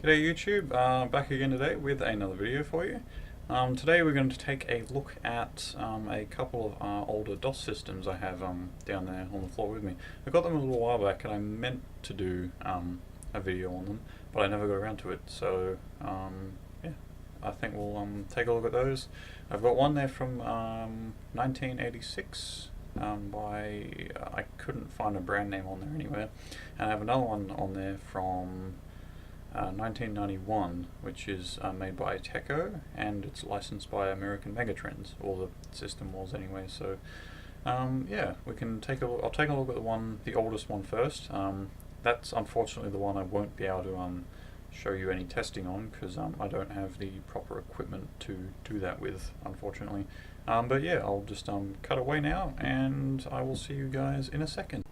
G'day YouTube, back again today with another video for you. Today we're going to take a look at a couple of older DOS systems I have down there on the floor with me. I got them a little while back and I meant to do a video on them, but I never got around to it, so yeah, I think we'll take a look at those. I've got one there from 1986 I couldn't find a brand name on there anywhere, and I have another one on there from 1991, which is made by Teco, and it's licensed by American Megatrends, or the system was anyway. So yeah, we can take a look. I'll take a look at the oldest one first. That's unfortunately the one I won't be able to show you any testing on, because I don't have the proper equipment to do that with, unfortunately. But yeah, I'll just cut away now, and I will see you guys in a second.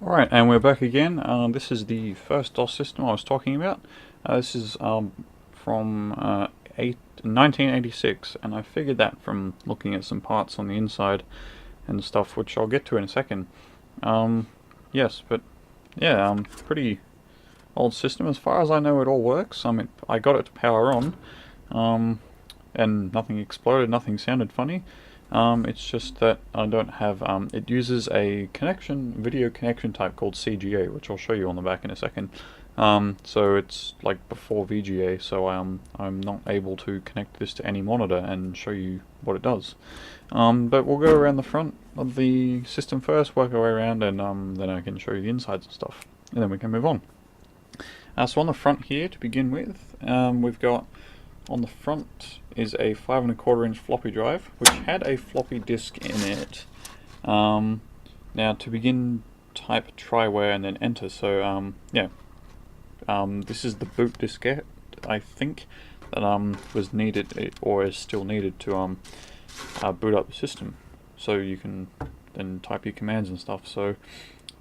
Alright, and we're back again. This is the first DOS system I was talking about. This is from 1986, and I figured that from looking at some parts on the inside and stuff, which I'll get to in a second. Yes, but yeah, pretty old system. As far as I know, it all works. I mean, I got it to power on, and nothing exploded, nothing sounded funny. It's just that I don't have, it uses a video connection type called CGA, which I'll show you on the back in a second. So it's like before VGA, so I'm not able to connect this to any monitor and show you what it does. But we'll go around the front of the system first, work our way around, and then I can show you the insides and stuff, and then we can move on. So on the front here, to begin with, we've got, on the front is a 5 1/4 inch floppy drive, which had a floppy disk in it. Now to begin, type TriWare and then enter. So yeah, this is the boot diskette, I think, that was needed, or is still needed, to boot up the system. So you can then type your commands and stuff. So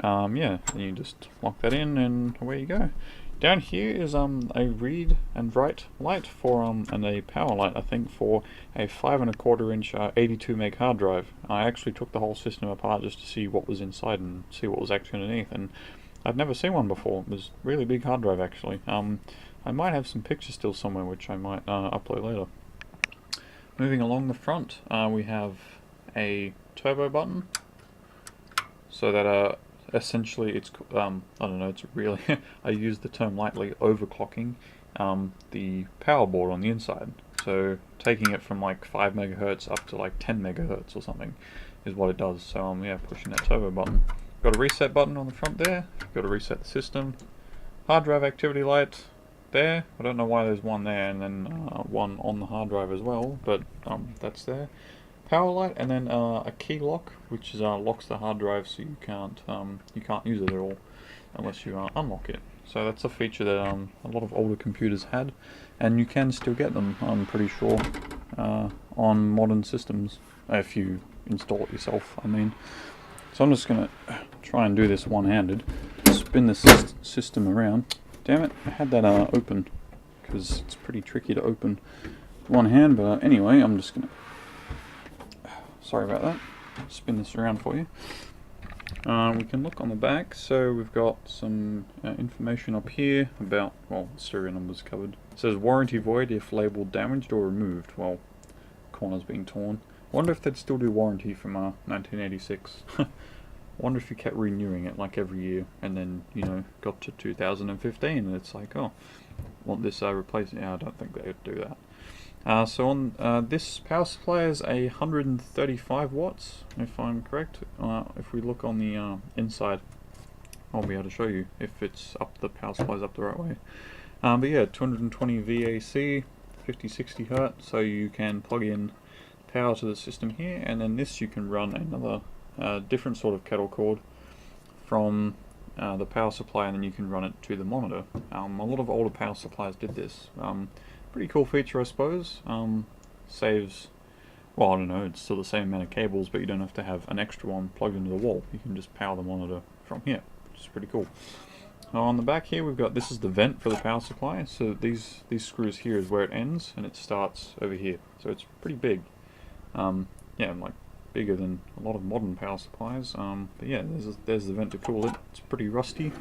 yeah, then you just lock that in and away you go. Down here is a read and write light for and a power light, I think, for a 5 1/4 inch 82 meg hard drive. I actually took the whole system apart just to see what was inside and see what was actually underneath, and I'd never seen one before. It was a really big hard drive, actually. I might have some pictures still somewhere which I might upload later. Moving along the front, we have a turbo button, so that essentially it's I don't know, it's really I use the term lightly, overclocking the power board on the inside. So taking it from like 5 megahertz up to like 10 megahertz or something is what it does. So yeah, pushing that turbo button. Got a reset button on the front there. Got to reset the system. Hard drive activity light there. I don't know why there's one there and then one on the hard drive as well, but that's there. Power light, and then a key lock, which is locks the hard drive, so you can't use it at all unless you unlock it. So that's a feature that a lot of older computers had, and you can still get them, I'm pretty sure, on modern systems if you install it yourself, I mean. So I'm just gonna try and do this one-handed. Spin the system around. Damn it, I had that open, because it's pretty tricky to open with one hand, but anyway, I'm just gonna, sorry about that, spin this around for you. We can look on the back. So we've got some information up here about, well, the serial number's covered. It says warranty void if labeled damaged or removed. Well, corner's being torn. Wonder if they'd still do warranty from 1986. Wonder if you kept renewing it like every year, and then, you know, got to 2015 and it's like, oh, want this replaced? Yeah, I don't think they would do that. So on this power supply is 135 watts, if I'm correct. If we look on the inside, I'll be able to show you if it's up, the power supply is up the right way. But yeah, 220 VAC, 50-60 Hertz, so you can plug in power to the system here, and then this you can run another different sort of kettle cord from the power supply, and then you can run it to the monitor. A lot of older power supplies did this. Pretty cool feature, I suppose. Saves, well, I don't know, it's still the same amount of cables, but you don't have to have an extra one plugged into the wall. You can just power the monitor from here, which is pretty cool. On the back here, we've got, this is the vent for the power supply. So these screws here is where it ends, and it starts over here. So it's pretty big. Yeah, like bigger than a lot of modern power supplies. But yeah, there's the vent to cool it. It's pretty rusty.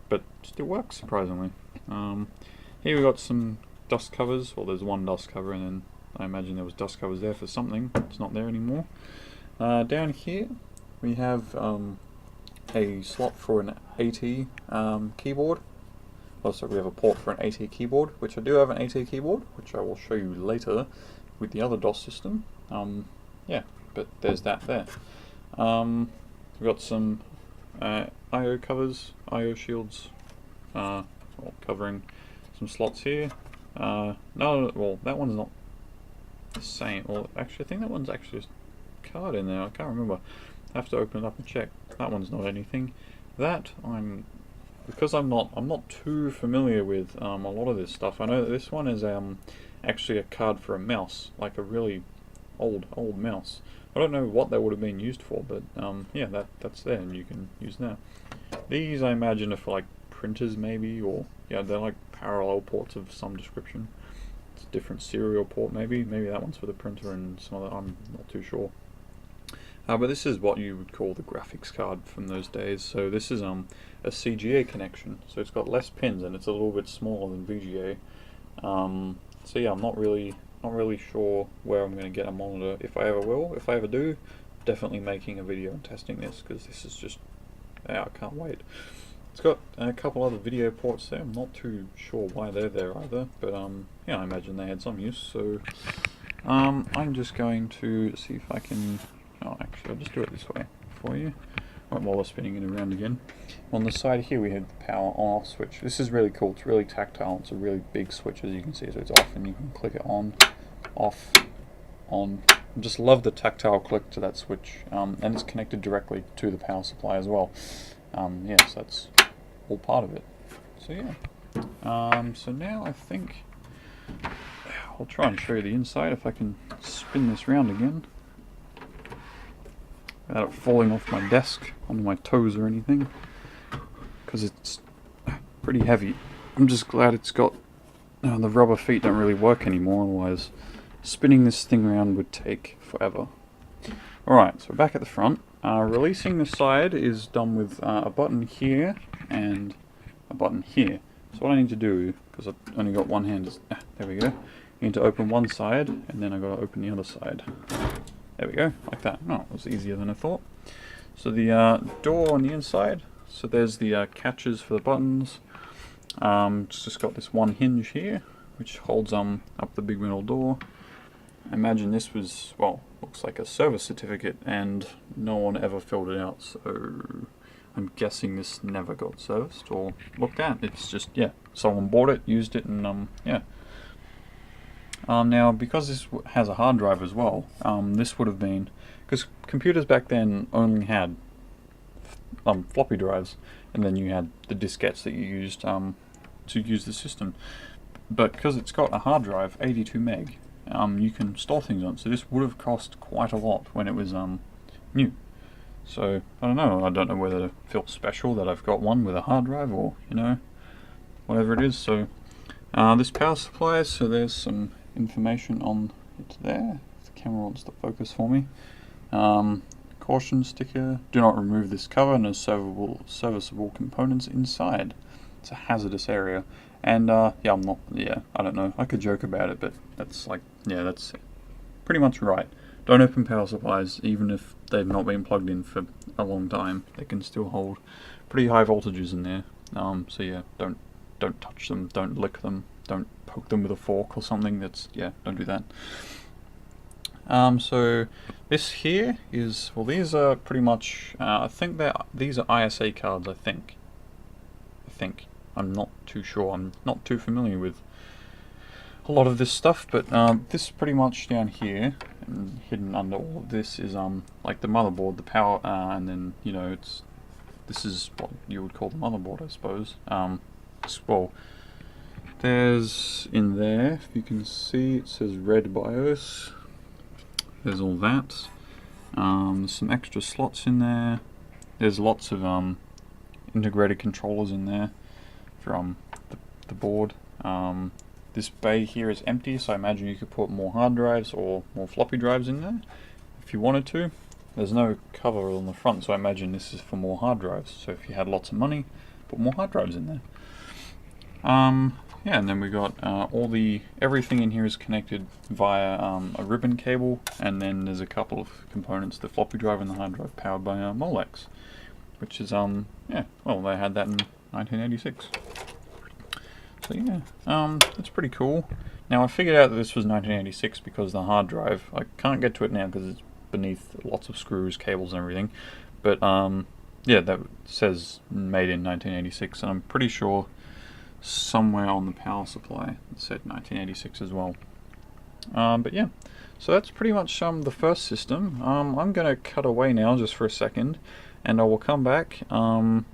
but still works surprisingly. Here we got some dust covers. Well, there's one dust cover, and then I imagine there was dust covers there for something. It's not there anymore. Down here we have a slot for an AT keyboard. Also, we have a port for an AT keyboard, which I do have an AT keyboard, which I will show you later with the other DOS system. Yeah, but there's that there. We've got some I/O covers, I/O shields, covering some slots here. No, well, that one's not the same. Well, actually, I think that one's actually a card in there. I can't remember. I have to open it up and check. That one's not anything. That because I'm not too familiar with a lot of this stuff. I know that this one is actually a card for a mouse, like a really old mouse. I don't know what that would have been used for, but yeah, that's there, and you can use that. These I imagine are for like printers maybe, or yeah, they're like parallel ports of some description. It's a different serial port maybe. Maybe that one's for the printer, and some other, I'm not too sure. But this is what you would call the graphics card from those days. So this is a CGA connection. So it's got less pins and it's a little bit smaller than VGA. So yeah, I'm not really sure where I'm going to get a monitor, if I ever will. If I ever do, definitely making a video and testing this, because this is just, yeah, I can't wait. It's got a couple other video ports there. I'm not too sure why they're there either, but yeah, I imagine they had some use. So I'm just going to see if I can. Oh, actually, I'll just do it this way for you. While we're spinning it around again. On the side here we have the power on-off switch. This is really cool. It's really tactile. It's a really big switch, as you can see. So it's off, and you can click it on, off, on. I just love the tactile click to that switch. And it's connected directly to the power supply as well. Yes, that's all part of it. So yeah. So now I think I'll try and show you the inside if I can spin this round again without it falling off my desk onto my toes or anything, because it's pretty heavy. I'm just glad it's got the rubber feet don't really work anymore, otherwise spinning this thing around would take forever. Alright, so back at the front, releasing the side is done with a button here and a button here. So what I need to do, because I've only got one hand, is, there we go, you need to open one side and then I've got to open the other side. There we go, like that. Oh, it was easier than I thought. So the door on the inside, so there's the catches for the buttons. It's just got this one hinge here, which holds up the big metal door. I imagine this was, well, looks like a service certificate, and no one ever filled it out, so I'm guessing this never got serviced or looked at. It's just, yeah, someone bought it, used it, and yeah. Now, because this has a hard drive as well, this would have been, because computers back then only had floppy drives, and then you had the diskettes that you used to use the system. But because it's got a hard drive, 82 meg, you can store things on. So this would have cost quite a lot when it was new. So I don't know whether to feel special that I've got one with a hard drive, or whatever it is. So this power supply, so there's some information on it there. If the camera wants to focus for me. Caution sticker: do not remove this cover, no serviceable components inside. It's a hazardous area. And yeah, I don't know, I could joke about it, but that's like, yeah, that's pretty much right. Don't open power supplies, even if they've not been plugged in for a long time. They can still hold pretty high voltages in there. So yeah, don't touch them, don't lick them, don't poke them with a fork or something. That's, yeah, don't do that. So this here is, well, these are pretty much, I think these are ISA cards, I think. I'm not too sure, I'm not too familiar with a lot of this stuff, but this pretty much down here, and hidden under all of this, is like the motherboard, the power, and then, this is what you would call the motherboard, I suppose. Well, there's in there, if you can see, it says red BIOS. There's all that. There's some extra slots in there. There's lots of integrated controllers in there from the board. This bay here is empty, so I imagine you could put more hard drives or more floppy drives in there if you wanted to. There's no cover on the front, so I imagine this is for more hard drives. So if you had lots of money, put more hard drives in there. Yeah, and then we got everything in here is connected via a ribbon cable, and then there's a couple of components, the floppy drive and the hard drive, powered by Molex, which is yeah, well, they had that in 1986. So yeah, it's pretty cool. Now I figured out that this was 1986 because the hard drive, I can't get to it now because it's beneath lots of screws, cables and everything, but yeah, that says made in 1986, and I'm pretty sure somewhere on the power supply it said 1986 as well. But yeah, so that's pretty much the first system. I'm going to cut away now just for a second, and I will come back.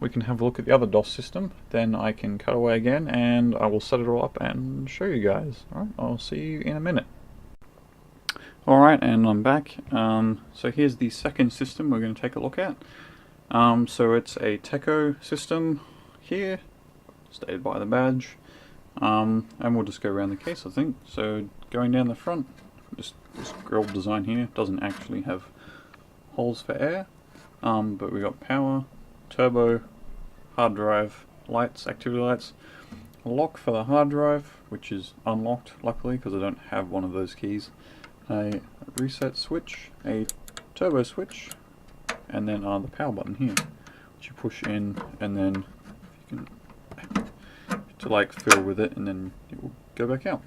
We can have a look at the other DOS system, then I can cut away again and I will set it all up and show you guys. Alright, I'll see you in a minute. Alright, and I'm back. So here's the second system we're going to take a look at. So it's a Teco system here, stated by the badge, and we'll just go around the case, I think. So going down the front, just this grille design here doesn't actually have holes for air, but we got power, turbo, hard drive, lights, activity lights, a lock for the hard drive, which is unlocked luckily because I don't have one of those keys, a reset switch, a turbo switch, and then the power button here, which you push in, and then you can to like fill with it, and then it will go back out.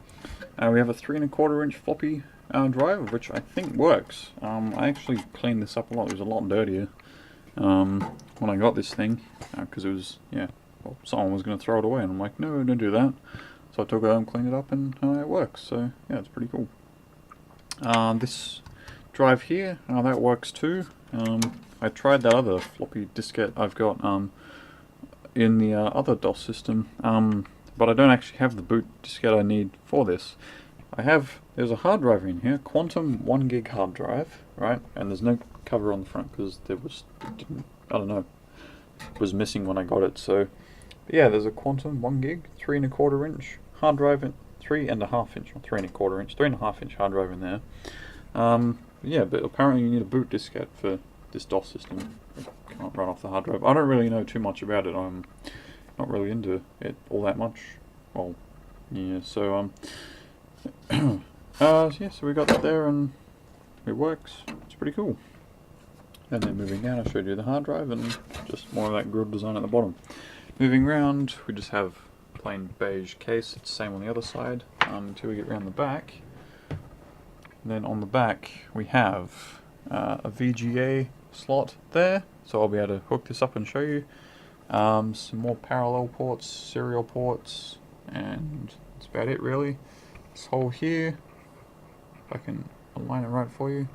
We have a 3¼ inch floppy drive, which I think works. I actually cleaned this up a lot. It was a lot dirtier when I got this thing, because it was, yeah, well, someone was going to throw it away, and I'm like, no, don't do that. So I took it home, cleaned it up, and it works. So yeah, it's pretty cool. This drive here, that works too. I tried that other floppy diskette I've got in the other DOS system, but I don't actually have the boot diskette I need for this. There's a hard drive in here, Quantum 1 gig hard drive, right? And there's no cover on the front because it was missing when I got it. So yeah, there's a Quantum 1 gig, 3¼ inch hard drive, 3½ inch, or 3¼ inch, 3½ inch hard drive in there. Yeah, but apparently you need a boot diskette for this DOS system. It can't run off the hard drive. I don't really know too much about it. I'm not really into it all that much. Well, yeah, so yeah, so we got that there and it works. It's pretty cool. And then moving down, I showed you the hard drive and just more of that grille design at the bottom. Moving around, we just have plain beige case. It's the same on the other side until we get around the back. And then on the back we have a VGA slot there, so I'll be able to hook this up and show you. Some more parallel ports, serial ports, and that's about it really. This hole here, if I can align it right for you,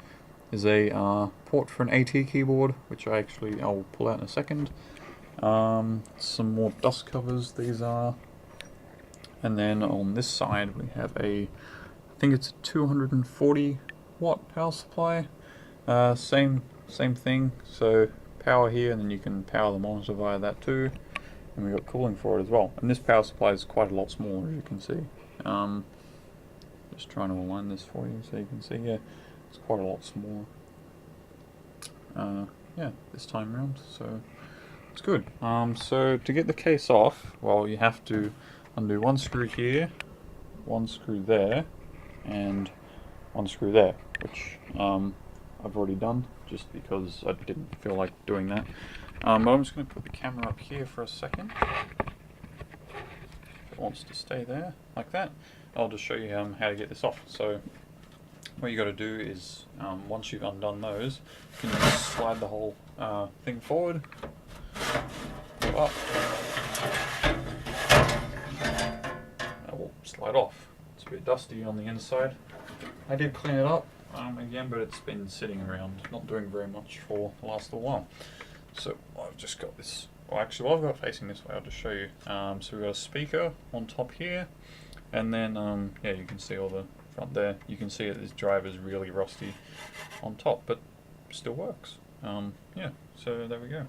is a port for an AT keyboard, which I'll pull out in a second. Some more dust covers, these are. And then on this side we have I think it's a 240 watt power supply. Same thing, so power here, and then you can power the monitor via that too, and we got cooling for it as well. And this power supply is quite a lot smaller, as you can see. Just trying to align this for you so you can see. Yeah, it's quite a lot smaller. Yeah, this time around, so it's good. So to get the case off, well, you have to undo one screw here, one screw there, and one screw there, which I've already done just because I didn't feel like doing that. But I'm just going to put the camera up here for a second. If it wants to stay there like that, I'll just show you how to get this off. So what you got to do is once you've undone those, you can just slide the whole thing forward, go up, it will slide off. It's a bit dusty on the inside. I did clean it up again, but it's been sitting around not doing very much for the last little while. So I've just got this, well actually what I've got facing this way, I'll just show you. So we've got a speaker on top here, and then yeah, you can see all the front there. You can see that this drive is really rusty on top, but still works. Yeah, so there we go.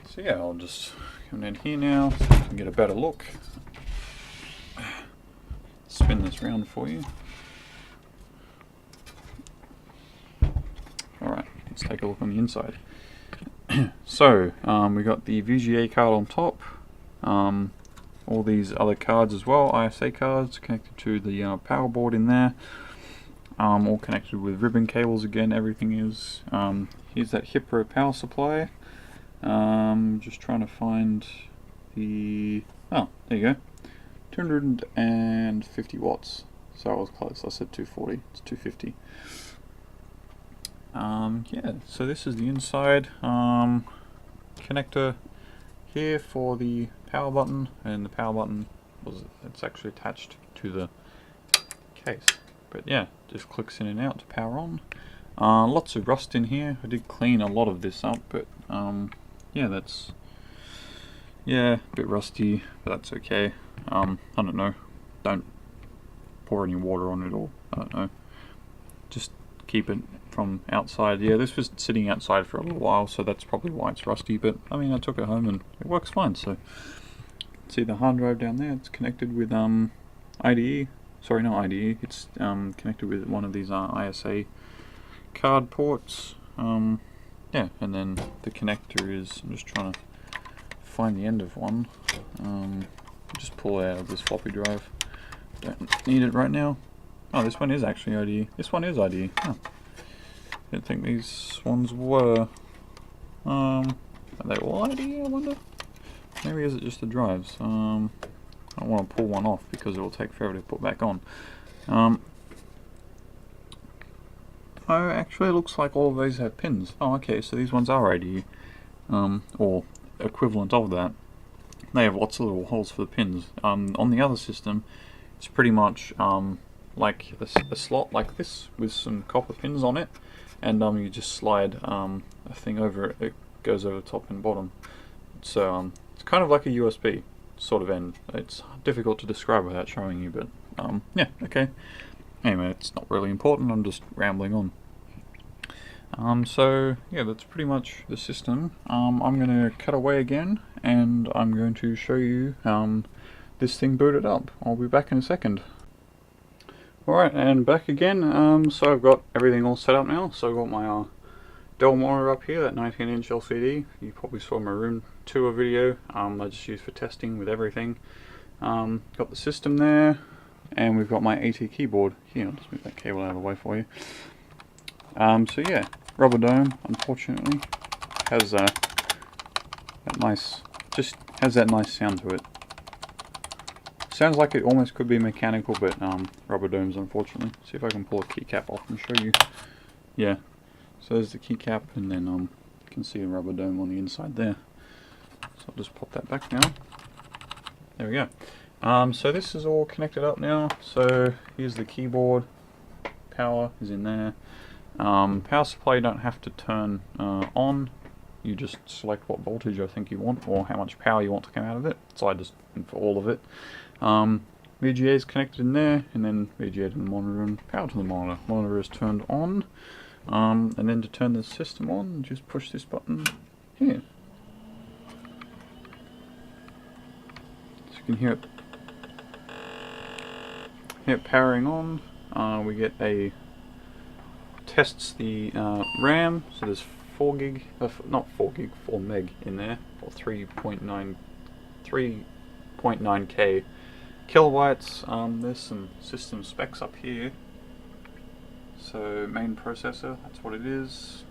So yeah, I'll just come in here now so you can get a better look. Spin this round for you. Alright, let's take a look on the inside. So we got the VGA card on top, all these other cards as well, ISA cards connected to the power board in there, all connected with ribbon cables again, everything is. Here's that Hipro power supply. Just trying to find the, oh, there you go, 250 watts, so I was close, I said 240, it's 250. Yeah, so this is the inside connector here for the power button, and the power button it's actually attached to the case. But yeah, just clicks in and out to power on. Lots of rust in here. I did clean a lot of this up, but yeah, that's a bit rusty, but that's okay. I don't know. Don't pour any water on it, or I don't know. Just keep it from outside. Yeah, this was sitting outside for a little while, so that's probably why it's rusty, but I mean, I took it home and it works fine. So see the hard drive down there, it's connected with IDE, sorry, not IDE, it's connected with one of these ISA card ports. Yeah, and then the connector is, I'm just trying to find the end of one. Just pull it out of this floppy drive, don't need it right now. Oh, this one is actually IDE. This one is IDE. Oh. Didn't think these ones were. Are they all IDE, I wonder? Maybe is it just the drives? I don't want to pull one off because it will take forever to put back on. Oh, actually it looks like all of these have pins. Oh, okay, so these ones are IDE. Or equivalent of that. They have lots of little holes for the pins. On the other system, it's pretty much like a slot like this with some copper pins on it, and you just slide a thing over it. It goes over top and bottom. So it's kind of like a USB sort of end. It's difficult to describe without showing you, but yeah, okay. Anyway, it's not really important. I'm just rambling on. So yeah, that's pretty much the system. I'm going to cut away again, and I'm going to show you this thing booted up. I'll be back in a second. Alright, and back again. So I've got everything all set up now. So I've got my Dell monitor up here, that 19-inch LCD. You probably saw my room tour video. I just used for testing with everything. Got the system there, and we've got my AT keyboard here. I'll just move that cable out of the way for you. So yeah, rubber dome, unfortunately, has that nice, just has that nice sound to it. Sounds like it almost could be mechanical, but rubber domes, unfortunately. See if I can pull a keycap off and show you. Yeah, so there's the keycap, and then you can see a rubber dome on the inside there. So I'll just pop that back now. There we go. So this is all connected up now. So here's the keyboard. Power is in there. Power supply you don't have to turn on. You just select what voltage I think you want, or how much power you want to come out of it. So I just went for all of it. VGA is connected in there, and then VGA to the monitor and power to the monitor. Monitor is turned on, and then to turn the system on, just push this button here. So you can hear it powering on. We get a tests the RAM, so there's 4 gig, not 4 gig, 4 meg in there, or 3.9k kilobytes. There's some system specs up here. So main processor, that's what it is.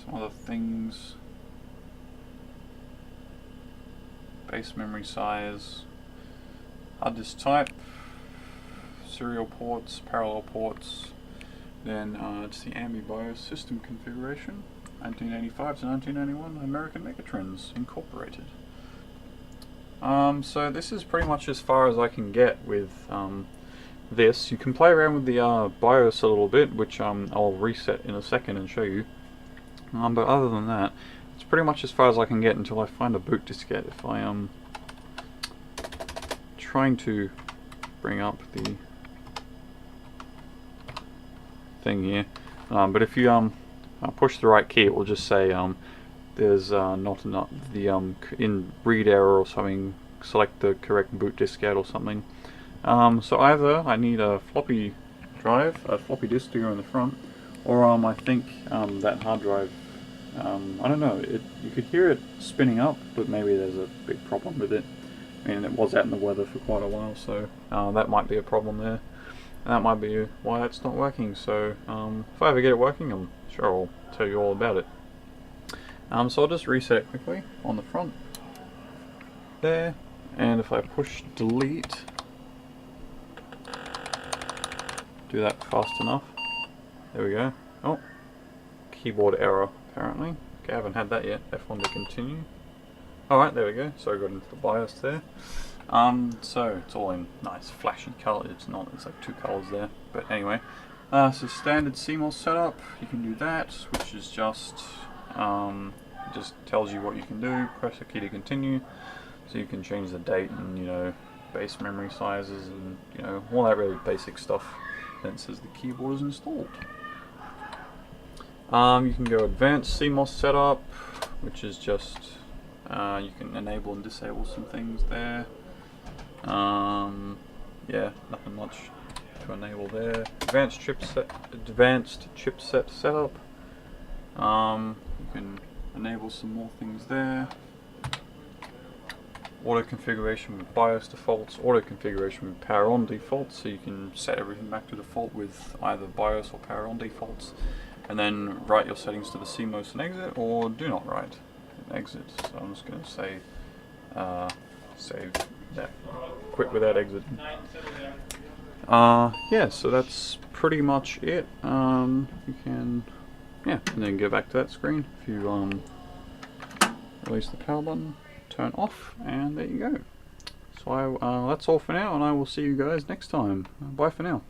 Some other things. Base memory size, hard disk type, serial ports, parallel ports. Then it's the AMBI BIOS system configuration, 1985 to 1991, American Megatrends Incorporated. So this is pretty much as far as I can get with this. You can play around with the BIOS a little bit, which I'll reset in a second and show you. But other than that, it's pretty much as far as I can get until I find a boot diskette. If I am trying to bring up the thing here, but if you push the right key, it will just say there's not enough, the in read error or something, select the correct boot diskette or something. So either I need a floppy drive, a floppy disk to go in the front, or I think that hard drive I don't know, you could hear it spinning up, but maybe there's a big problem with it. I mean, it was out in the weather for quite a while, so that might be a problem there. And that might be why it's not working, so if I ever get it working, I'm sure I'll tell you all about it. So I'll just reset it quickly on the front there, and if I push delete, do that fast enough, there we go. Oh, keyboard error apparently. Okay, I haven't had that yet. F1 to continue. Alright, there we go. So I got into the BIOS there. So it's all in nice flashy colour. It's not, it's like two colours there. But anyway, so standard CMOS setup, you can do that, which is just tells you what you can do. Press a key to continue, so you can change the date and, you know, base memory sizes and, you know, all that really basic stuff. Then it says the keyboard is installed. You can go advanced CMOS setup, which is just you can enable and disable some things there. Yeah, nothing much to enable there. Advanced chipset setup. You can enable some more things there. Auto configuration with BIOS defaults, auto configuration with power on defaults, so you can set everything back to default with either BIOS or power on defaults, and then write your settings to the CMOS and exit, or do not write and exit. So I'm just going to say save that, quit without exit. Yeah, so that's pretty much it. You can, yeah, and then go back to that screen if you release the power button, turn off, and there you go. So that's all for now, and I will see you guys next time. Bye for now.